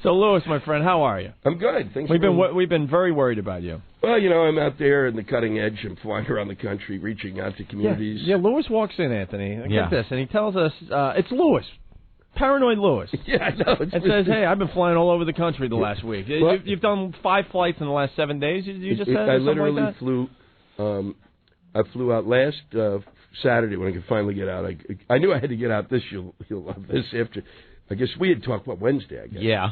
So, Louis, my friend, how are you? I'm good. Thanks. We've been very worried about you. Well, you know, I'm out there in the cutting edge. I'm flying around the country, reaching out to communities. Yeah, Louis walks in, Anthony. Get this, and he tells us it's Louis. Paranoid Louis. Yeah, I know. It says, hey, I've been flying all over the country the last week. You've done 5 flights in the last 7 days, you just said? I literally like flew. I flew out last Saturday when I could finally get out. I knew I had to get out this. You'll love this after. I guess we had talked about Wednesday, I guess. Yeah.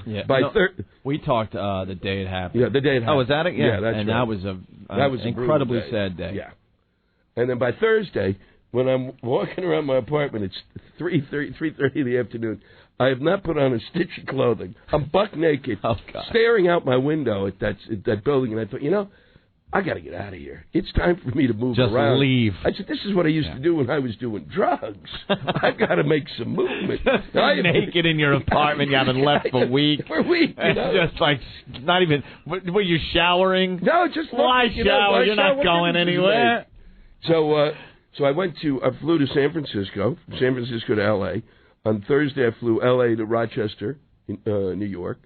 We talked the day it happened. Yeah, the day it happened. Oh, was that it? Yeah, that's right. That was an incredibly sad day. Yeah. And then by Thursday, when I'm walking around my apartment, it's 3:30 in the afternoon. I have not put on a stitch of clothing. I'm buck naked, staring out my window at that building, and I thought, you know, I got to get out of here. It's time for me to move around. Just leave. I said, this is what I used to do when I was doing drugs. I've got to make some movement. Naked in your apartment, you haven't left for weeks. For weeks. It's just like, not even, were you showering? No, just why shower? You're not going anywhere. So I flew to San Francisco to L.A. On Thursday, I flew L.A. to Rochester, New York.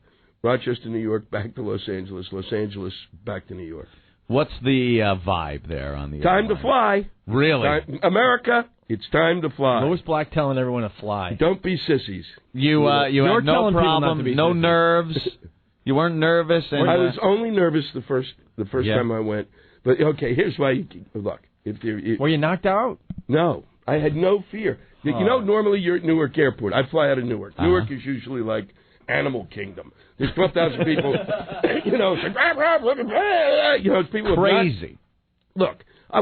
Rochester, New York, back to Los Angeles. Los Angeles, back to New York. What's the vibe there on the Time airline? to fly. Really? America, it's time to fly. Louis Black telling everyone to fly. Don't be sissies. You had no problem, no nerves. You weren't nervous. And, I was only nervous the first time I went. But, okay, here's why look. Were you knocked out? No. I had no fear. You know, normally you're at Newark Airport. I fly out of Newark. Newark is usually like Animal Kingdom. There's 12,000 people. You know, it's like, it's people. Crazy. Look,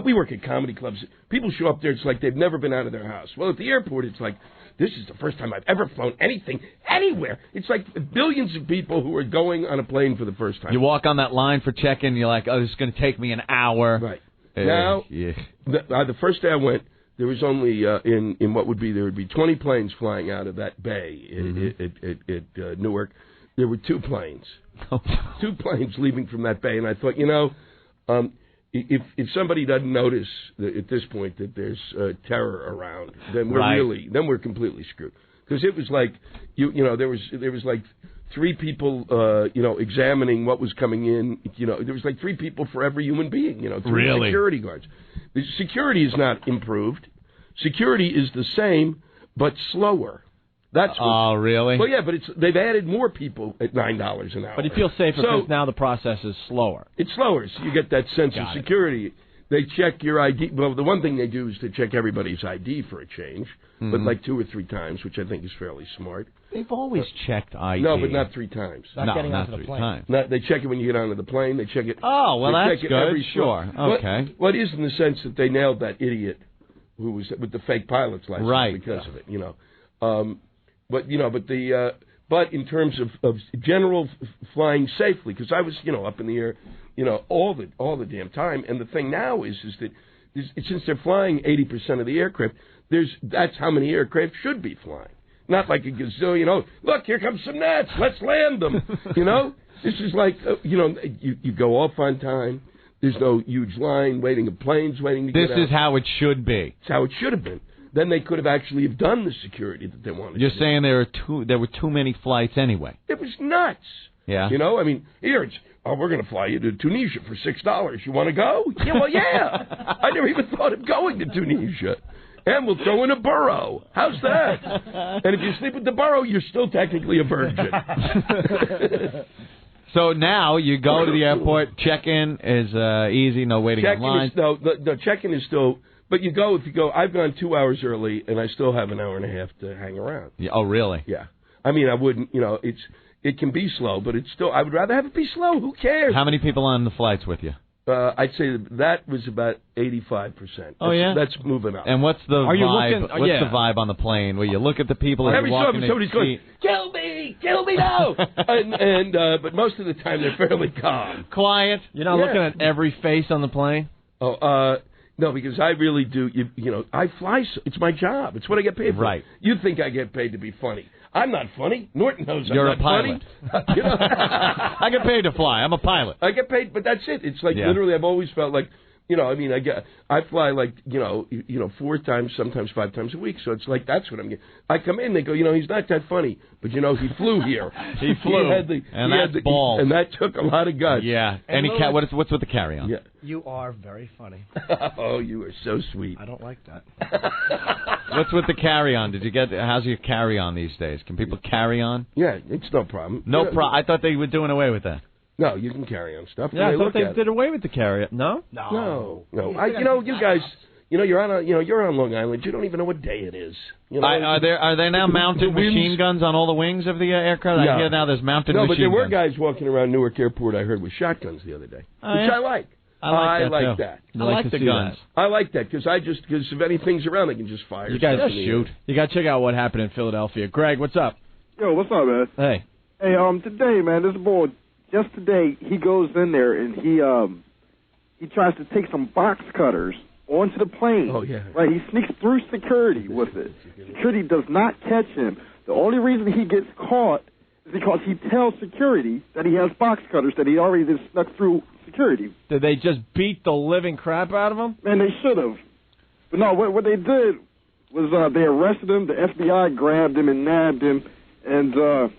we work at comedy clubs. People show up there. It's like they've never been out of their house. Well, at the airport, it's like, this is the first time I've ever flown anything anywhere. It's like billions of people who are going on a plane for the first time. You walk on that line for check-in. You're like, oh, this is going to take me an hour. Right. Now, the first day I went, there was only in what would be 20 planes flying out of that bay at Newark. There were 2 planes, 2 planes leaving from that bay, and I thought, you know, if somebody doesn't notice at this point that there's terror around, then we're completely screwed. Because it was like there was like 3 people examining what was coming in. There was like 3 people for every human being. 3 security guards. The security is not improved. Security is the same, but slower. Oh, really? Well, yeah, but they've added more people at $9 an hour. But you feel safer because now the process is slower. It's slower, so you get that sense of security. They check your ID. Well, the one thing they do is to check everybody's ID for a change, but like 2 or 3 times, which I think is fairly smart. They've always checked ID. No, but not 3 times. Not getting onto the plane. They check it when you get onto the plane. They check it. Oh, well, that's good. Sure. Okay. What is in the sense that they nailed that idiot who was with the fake pilot's license because of it. But in terms of general flying safely, because I was up in the air all the damn time, and the thing now is that since they're flying 80% of the aircraft, that's how many aircraft should be flying, not like a gazillion. Look, here comes some gnats, let's land them. This is like you go off on time. There's no huge line waiting of planes waiting to get out. This is how it should be. It's how it should have been. Then they could have actually have done the security that they wanted. You're saying there were too many flights anyway. It was nuts. Yeah. I mean, here we're going to fly you to Tunisia for $6. You want to go? Yeah, well, yeah. I never even thought of going to Tunisia. And we'll throw in a burro. How's that? And if you sleep with the burro, you're still technically a virgin. So now you go to the airport. Check-in is easy. No waiting in line. The check-in is still. But if you go, I've gone 2 hours early, and I still have an hour and a half to hang around. Yeah, oh, really? Yeah. I mean, I wouldn't, it can be slow, but it's still, I would rather have it be slow. Who cares? How many people on the flights with you? I'd say that was about 85%. Oh, yeah? That's moving up. And what's the vibe? What's the vibe on the plane? Where you look at the people as you walk in, somebody's going, kill me now! But most of the time they're fairly calm. Quiet? You're not looking at every face on the plane? No, because I really do. I fly. It's my job. It's what I get paid for. Right. You think I get paid to be funny? I'm not funny. Norton knows You're I'm not a pilot. Funny. I get paid to fly. I'm a pilot. I get paid, but that's it. It's like literally. I've always felt like I mean, I fly like 4 times, sometimes 5 times a week. So it's like that's what I'm getting. I come in, they go, he's not that funny, but he flew here. He flew, and that's balls. And that took a lot of guts. Yeah. And what's with the carry-on? Yeah. You are very funny. Oh, you are so sweet. I don't like that. What's with the carry-on? How's your carry-on these days? Can people carry on? Yeah, it's no problem. No problem. I thought they were doing away with that. No, you can carry on stuff. Yeah, I thought they did away with the carry. No. You guys. You're on Long Island. You don't even know what day it is. Are there now mounted machine guns on all the wings of the aircraft? No. I hear now there's mounted machine guns. No, but there were guys walking around Newark Airport, I heard, with shotguns the other day, which I like. I like that. I like the guns. I like that because if anything's around, they can just fire. You guys shoot. You got to check out what happened in Philadelphia. Greg, what's up? Yo, what's up, man? Hey. Hey, today, man, this boy, just today, he goes in there and he tries to take some box cutters onto the plane. Oh, yeah. Right, he sneaks through security with it. Security does not catch him. The only reason he gets caught is because he tells security that he has box cutters, that he already just snuck through security. Did they just beat the living crap out of him? Man, they should have. But no, what they did was they arrested him, the FBI grabbed him and nabbed him. And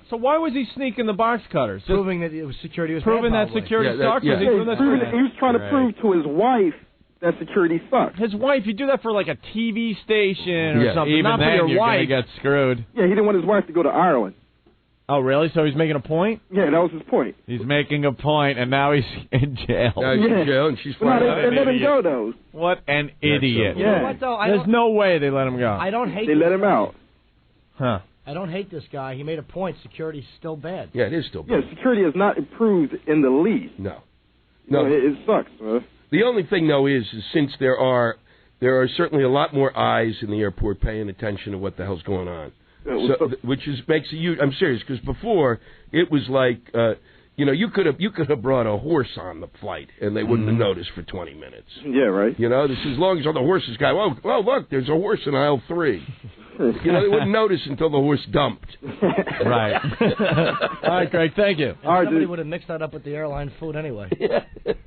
so why was he sneaking the box cutters? Proving that it was security was proving bad, that security sucks. Yeah. He was trying to prove to his wife that security sucks. His wife, you do that for like a TV station or something, even not then for your you're wife. Gonna get screwed. Yeah, he didn't want his wife to go to Ireland. Oh, really? So he's making a point? Yeah, that was his point. He's making a point, and now he's in jail. Now he's in jail, and she's flying. They let him go, though. What an idiot! You know what, though? There's no way they let him go. I don't hate. They let him out. Huh? I don't hate this guy. He made a point. Security's still bad. Yeah, it is still bad. Yeah, security has not improved in the least. No. It sucks, man. The only thing, though, is since there are certainly a lot more eyes in the airport paying attention to what the hell's going on, which makes a huge. I'm serious, because before it was like you could have brought a horse on the flight and they wouldn't have noticed for 20 minutes. Yeah, right. This as long as all the horses got. Well, look, there's a horse in aisle 3. They wouldn't notice until the horse dumped. Right. All right, Greg, thank you. Somebody would have mixed that up with the airline food anyway.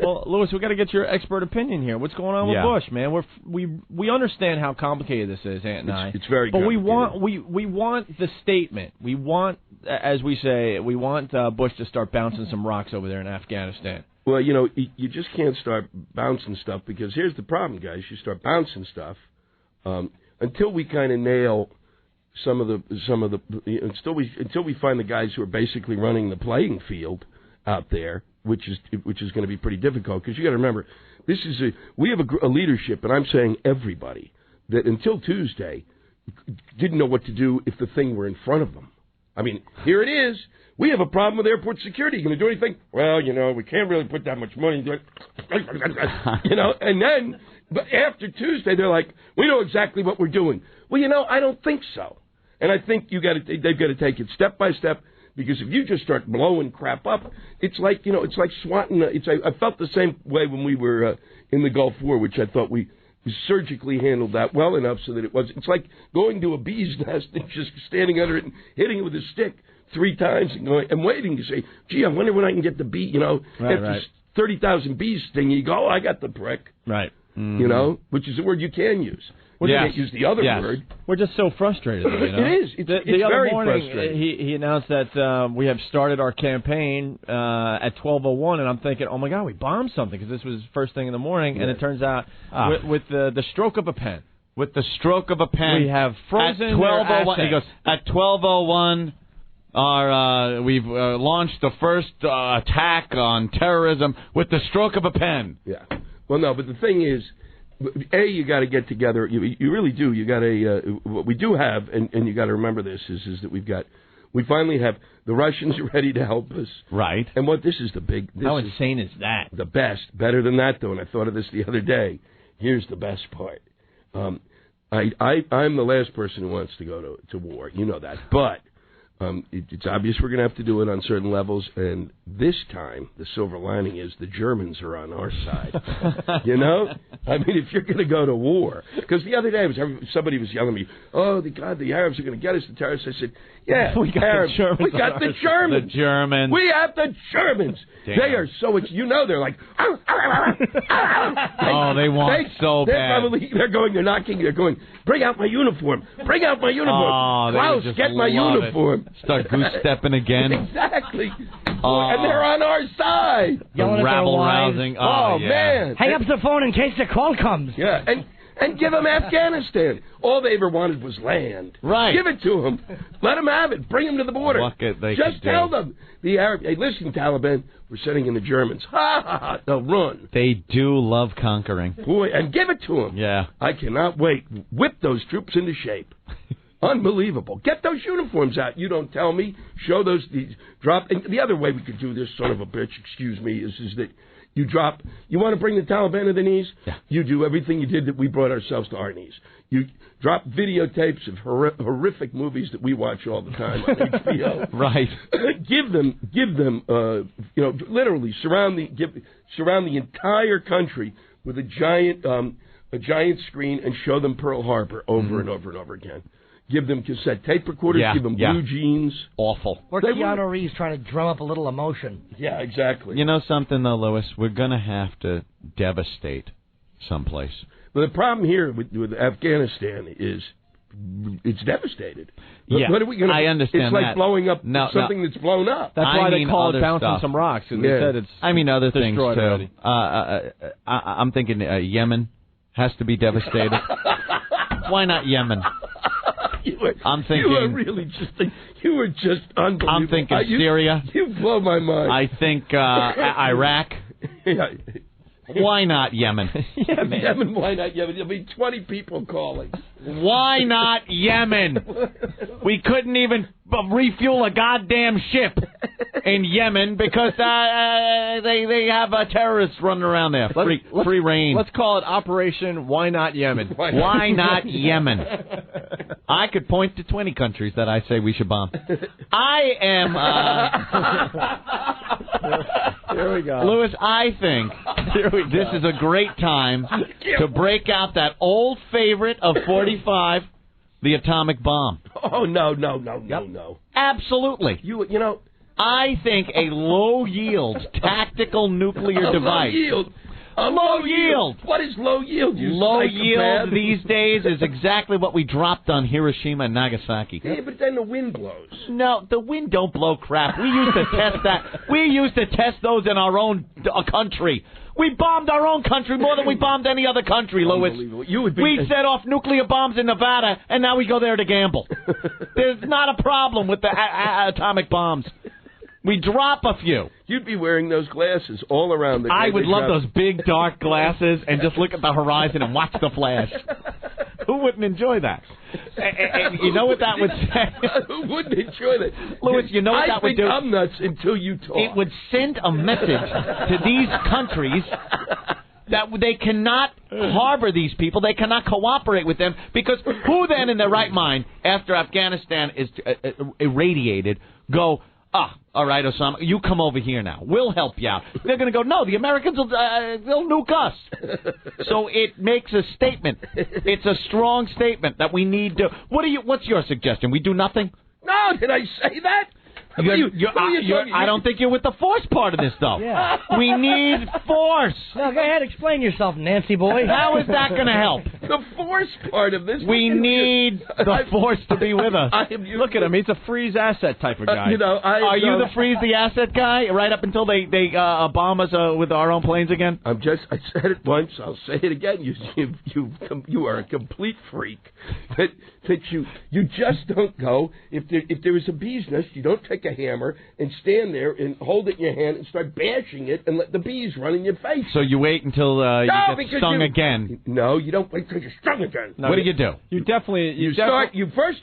Well, Louis, we got to get your expert opinion here. What's going on with Bush, man? We understand how complicated this is, Ant and I. It's very. But we want the statement. We want, as we say, Bush to start bouncing some rocks over there in Afghanistan. Well, you just can't start bouncing stuff, because here's the problem, guys. You start bouncing stuff. Until we kind of nail until we find the guys who are basically running the playing field out there, which is going to be pretty difficult, because you got to remember, we have a leadership, and I'm saying everybody, that until Tuesday didn't know what to do if the thing were in front of them. I mean, here it is. We have a problem with airport security. You going to do anything? Well, we can't really put that much money into it. And then. But after Tuesday, they're like, we know exactly what we're doing. Well, I don't think so. And I think they've got to take it step by step, because if you just start blowing crap up, it's like swatting. I felt the same way when we were in the Gulf War, which I thought we surgically handled that well enough so that it's like going to a bee's nest and just standing under it and hitting it with a stick 3 times and waiting to say, gee, I wonder when I can get the bee, after 30,000 bees sting you, go, oh, I got the prick. Right. Mm-hmm. Which is a word you can use. You can't use the other word. We're just so frustrated. It is. It's the other very morning, frustrating. He announced that we have started our campaign at 12:01, and I'm thinking, oh my God, we bombed something, because this was first thing in the morning, and it turns out with the stroke of a pen. With the stroke of a pen, we have frozen at 12:01. He goes at 12:01. We've launched the first attack on terrorism with the stroke of a pen. Yeah. Well, no, but the thing is, you got to get together. You really do. You got to. What we do have, and you got to remember this is that we finally have the Russians ready to help us. Right. And this is the big. How insane is that? The best, better than that though. And I thought of this the other day. Here's the best part. I'm the last person who wants to go to war. You know that, but. It's obvious we're going to have to do it on certain levels, and this time, the silver lining is the Germans are on our side. You know? I mean, if you're going to go to war. Because the other day, somebody was yelling at me, oh, the Arabs are going to get us, the terrorists. I said, yeah, we got Arabs. The Germans. We got the Germans. The Germans. We have the Germans. Damn. They are so, they're like, they want so bad. They're knocking, they're going, bring out my uniform. Bring out my uniform. Oh, Klaus, get my uniform. Start goose-stepping again. Exactly. And they're on our side. Yelling at their rabble-rousing. Oh, yeah. man. Hang up the phone in case the call comes. Yeah, and give them Afghanistan. All they ever wanted was land. Right. Give it to them. Let them have it. Bring them to the border. Just tell them. The Arab, hey, listen, Taliban, we're sending in the Germans. Ha, ha, ha. They'll run. They do love conquering. Boy, and give it to them. Yeah. I cannot wait. Whip those troops into shape. Unbelievable. Get those uniforms out. You don't tell me. Show those. Drop. And the other way we could do this, son of a bitch, excuse me, is that you drop. You want to bring the Taliban to the knees? Yeah. You do everything you did that we brought ourselves to our knees. You drop videotapes of horrific movies that we watch all the time on HBO. Right. Give them. Literally surround the entire country with a giant screen and show them Pearl Harbor over and over and over again. Give them cassette tape recorders. Give them blue jeans. Awful. Or Keanu Reeves trying to drum up a little emotion. Yeah, exactly. You know something, though, Lewis? We're going to have to devastate someplace. But the problem here with Afghanistan is it's devastated. Yeah, what are we gonna, I understand It's like that. blowing up something that's blown up. That's why they call it bouncing stuff. some rocks. Because they said it's other things, too. already. I'm thinking Yemen has to be devastated. Why not Yemen? I'm thinking. You were just unbelievable. I'm thinking Syria. You blow my mind. I think Iraq. Why not Yemen? Yemen, why not Yemen? There'll be 20 people calling. Why not Yemen? We couldn't even refuel a goddamn ship in Yemen because they have terrorists running around there. Free reign. Let's call it Operation Why Not Yemen. Why not Yemen? I could point to 20 countries that I say we should bomb. I am... Here we go. Lewis, I think this is a great time to break out that old favorite of 45, the atomic bomb. Oh, no. Absolutely. You know... I think a low-yield tactical nuclear device... Low yield. What is low yield? Low yield these days is exactly what we dropped on Hiroshima and Nagasaki. Yeah, but then the wind blows. No, the wind don't blow crap. We used to test that. We used to test those in our own country. We bombed our own country more than we bombed any other country, Lewis. We set off nuclear bombs in Nevada, and now we go there to gamble. There's not a problem with the atomic bombs. We drop a few. You'd be wearing those glasses all around the I would love those big, dark glasses and just look at the horizon and watch the flash. Who wouldn't enjoy that? And you know what that would say? Who wouldn't enjoy that? Louis, you know what that would do? I'm nuts until you talk. It would send a message to these countries that they cannot harbor these people. They cannot cooperate with them because who then in their right mind, after Afghanistan is irradiated, go... all right, Osama, you come over here now. We'll help you out. They're going to go, no, the Americans will they'll nuke us. So it makes a statement. It's a strong statement that we need to... What's your suggestion? We do nothing? No, did I say that? I don't think you're with the force part of this, though. Yeah. We need force. No, go ahead, explain yourself, Nancy boy. How is that going to help? The force part of this. We need the force to be with us. Look at him. He's a freeze asset type of guy. Are you the freeze the asset guy right up until they bomb us with our own planes again? I said it once. I'll say it again. You are a complete freak. That you just don't go. If there is a bee's nest, you don't take a hammer and stand there and hold it in your hand and start bashing it and let the bees run in your face. So you wait until you get stung again. No, you don't wait until you're stung again. No, what do you do?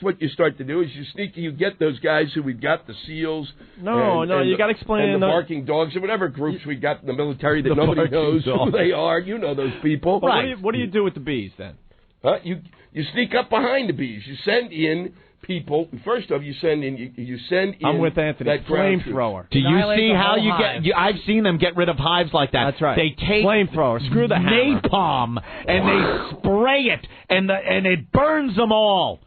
What you start to do is you get those guys who we've got, the SEALs. You got to explain. And the barking dogs and whatever groups we got in the military that nobody knows who they are. You know those people. Right. What do you do with the bees then? You sneak up behind the bees. You send in people. First off, you send in. I'm with Anthony. Flamethrower. Do you see how you get? I've seen them get rid of hives like that. That's right. They take flamethrower. Screw the hammer. napalm and they spray it, and it burns them all.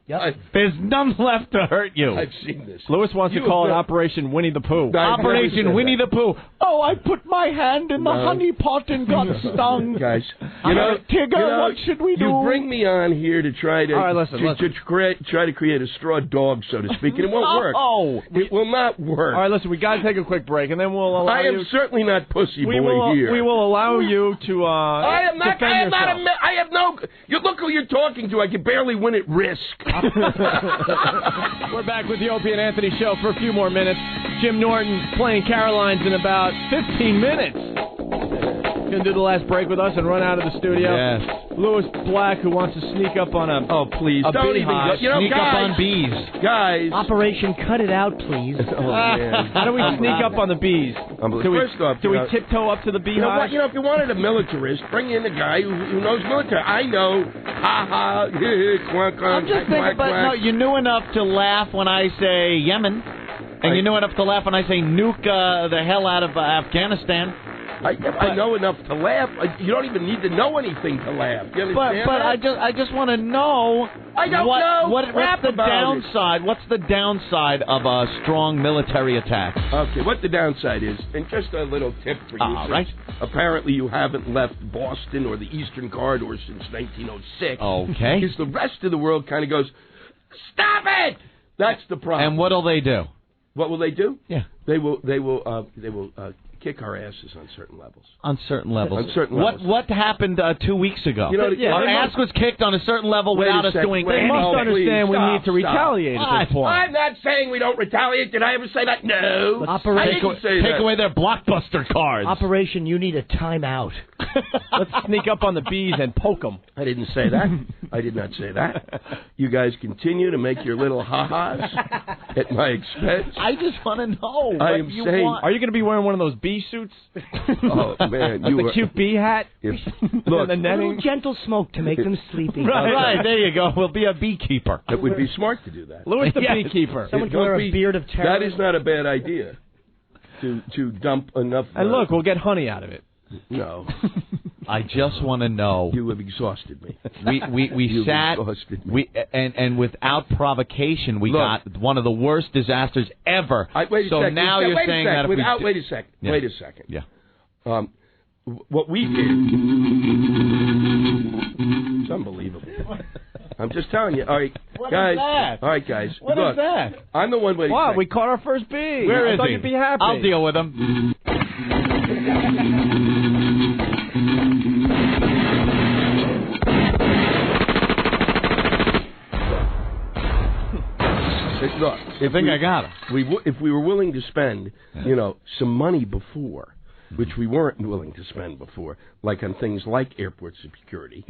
Yep. There's none left to hurt you. I've seen this. Lewis wants to call it Operation Winnie the Pooh. Operation Winnie the Pooh. Oh, I put my hand in the honey pot and got stung. Guys, Tigger, what should we do? You bring me on here to try to, all right, listen. try to create a straw dog, so to speak, and it won't work. Oh, it will not work. All right, listen, we got to take a quick break, and then we'll allow I am certainly not pussy boy here. We will allow you to I am not. defend yourself. I have no. You look who you're talking to. I can barely win at Risk. We're back with the Opie and Anthony show for a few more minutes. Jim Norton playing Caroline's in about 15 minutes. Gonna do the last break with us and run out of the studio. Yes. Lewis Black, who wants to sneak up on a please don't even go. Sneak up on bees. Guys. Operation Cut It Out, please. Oh, man. How do we sneak up on the bees? Do we tiptoe up to the beehive? If you wanted a militarist, bring in a guy who knows military. I know. Ha ha. Quack, quack, I'm just thinking, but no, you knew enough to laugh when I say Yemen, and you knew enough to laugh when I say nuke the hell out of Afghanistan. I know enough to laugh. You don't even need to know anything to laugh. You understand but I just want to know. I don't know. What's the downside? What's the downside of a strong military attack? Okay, what the downside is, and just a little tip for you. Right. Apparently, you haven't left Boston or the Eastern Corridor since 1906. Okay. Because the rest of the world kind of goes, stop it. That's the problem. And what'll they do? What will they do? Yeah. They will kick our asses on certain levels. On certain levels. On certain levels. What happened 2 weeks ago? Our ass was kicked on a certain level without us doing They anything. must understand we need to retaliate at this point. I'm not saying we don't retaliate. Did I ever say that? No. I didn't say Take that. away their blockbuster cards. Operation You Need a Timeout. Let's sneak up on the bees and poke them. I didn't say that. I did not say that. You guys continue to make your little ha-has at my expense. I just want to know I what am you saying- want. Are you going to be wearing one of those bee suits? Oh, man. Like the cute bee hat? Look, and the A little netting? gentle smoke to make them sleepy. Right, there you go. We'll be a beekeeper. it would be smart to do that. Lewis the Yes. beekeeper. Someone can wear a beard of terror. That is not a bad idea. To dump enough. And look, we'll get honey out of it. No. I just want to know. You have exhausted me. We You've sat. exhausted me. And without provocation, we got one of the worst disasters ever. Wait a so second. now you're saying that if wait a second. Yeah. Wait a second. Yeah. What we did. It's unbelievable. I'm just telling you. All right, guys. Is that? All right, guys. What look, is that? I'm the one waiting. Wow, we caught our first bee. Where I is thought he? you'd be happy. I'll deal with him. Look, I got him. If we were willing to spend, some money before, which we weren't willing to spend before, like on things like airport security,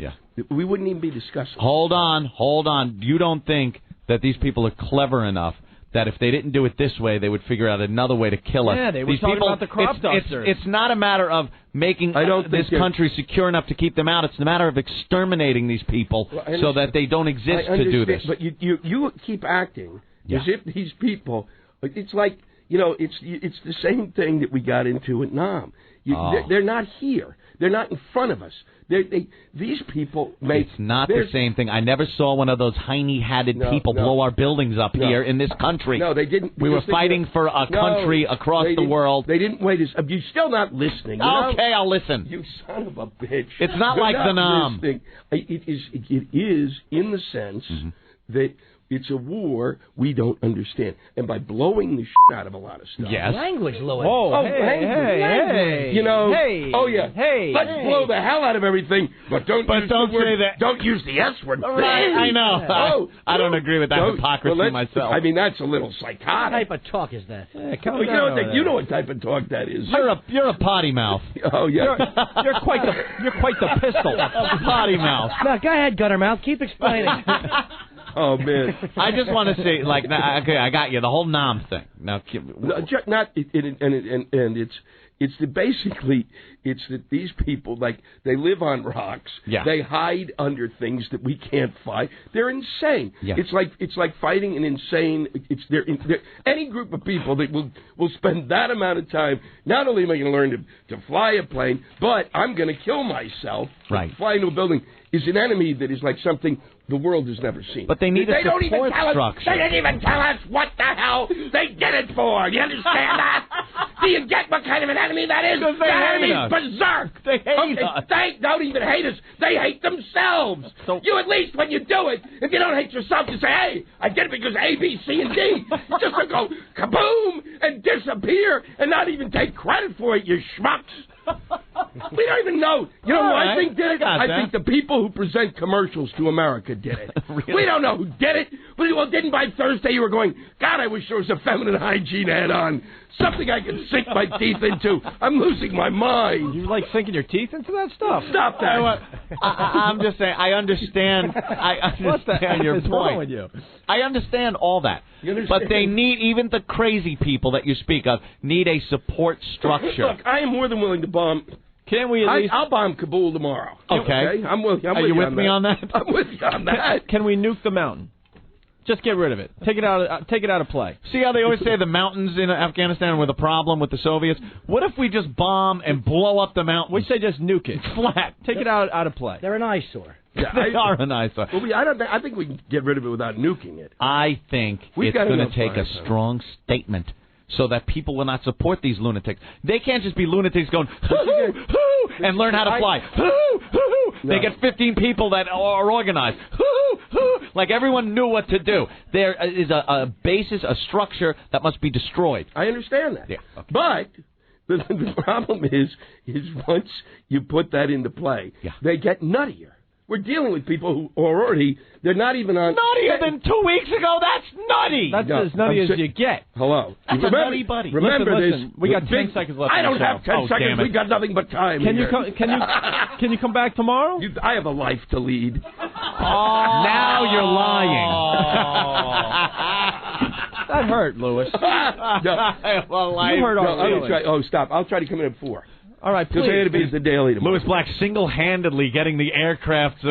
we wouldn't even be discussing. Hold on. You don't think that these people are clever enough that if they didn't do it this way, they would figure out another way to kill us? Yeah, they were these talking people, about the crop dusters. It's not a matter of making this country secure enough to keep them out. It's a matter of exterminating these people so that they don't exist to do this. But you keep acting as if these people. It's like it's the same thing that we got into at Nam. They're not here. They're not in front of us. These people make. It's not the same thing. I never saw one of those hiney-hatted people blow our buildings up here in this country. No, they didn't. We were fighting for a country across the world. They didn't wait. You're still not listening. Okay, I'll listen. You son of a bitch. It's not like the Nam. It is in the sense that it's a war we don't understand. And by blowing the shit out of a lot of stuff. Yes. Language, Louis. Oh, hey. Let's blow the hell out of everything, but don't say that. Don't use the S word. Right, I know. I don't agree with that hypocrisy myself. I mean, that's a little psychotic. What type of talk is that? You know what type of talk that is. You're a potty mouth. Oh, yeah. You're quite the pistol. A potty mouth. No, go ahead, Guttermouth. Keep explaining. Oh, man. I just want to say, okay, I got you. The whole Nam thing. Now, not, and It's that basically, it's that these people, like, they live on rocks. Yeah. They hide under things that we can't fight. They're insane. Yeah. It's like fighting an insane. They're any group of people that will spend that amount of time. Not only am I going to learn to fly a plane, but I'm going to kill myself. Right. Fly into a building is an enemy that is like something the world has never seen. But they need a support structure. They didn't even tell us what the hell they did it for. You understand that? Do you get what kind of an enemy that is? Because they hate us. Berserk. They hate us. They don't even hate us. They hate themselves. So, you at least, when you do it, if you don't hate yourself, you say, hey, I did it because A, B, C, and D. Just to go kaboom and disappear and not even take credit for it, you schmucks. We don't even know. You know who I think did it? I think the people who present commercials to America did it. Really? We don't know who did it. But didn't by Thursday you were going, God, I wish there was a feminine hygiene ad on. Something I could sink my teeth into. I'm losing my mind. You like sinking your teeth into that stuff? Stop that. I'm just saying, I understand. I understand your What's point. wrong with you? I understand all that. But they need, even the crazy people that you speak of, need a support structure. Look, I am more than willing to bomb. Can we at least... I'll bomb Kabul tomorrow. Okay. I'm with you. Are you with me on that? I'm with you on that. Can we nuke the mountain? Just get rid of it. Take it out of play. See how they always say the mountains in Afghanistan were the problem with the Soviets? What if we just bomb and blow up the mountain? We say just nuke it. Flat. Take it out of play. They're an eyesore. Yeah, They are an eyesore. Well, I think we can get rid of it without nuking it. I think it's going to take a strong statement so that people will not support these lunatics. They can't just be lunatics going, hoo, hoo, and learn how to fly. Hoo, hoo. No. They get 15 people that are organized. Hoo, hoo. Like everyone knew what to do. There is a basis, a structure that must be destroyed. I understand that. Yeah. Okay. But the problem is once you put that into play, they get nuttier. We're dealing with people who are already, they're not even on... Nuttier than 2 weeks ago? That's nutty! That's as nutty as you get. Hello. That's a nutty buddy. Remember listen, this. we got 10 seconds left. I don't have 10 seconds. We got nothing but time. Can you come back tomorrow? I have a life to lead. Now you're lying. That hurt, Lewis. No. You hurt our feelings. Stop. I'll try to come in at 4. All right, please. Because I had to be at the Daily tomorrow. Lewis Black single-handedly getting the aircraft's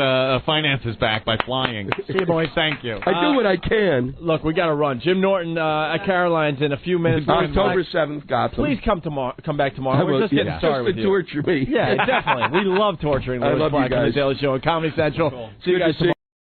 finances back by flying. See you, boys. Thank you. I do what I can. Look, we got to run. Jim Norton at Caroline's in a few minutes. October 7th, Gotham. Please come back tomorrow. We're just getting started with you. Just to torture me. Yeah, definitely. We love torturing Lewis Black on the Daily Show on Comedy Central. See you guys tomorrow.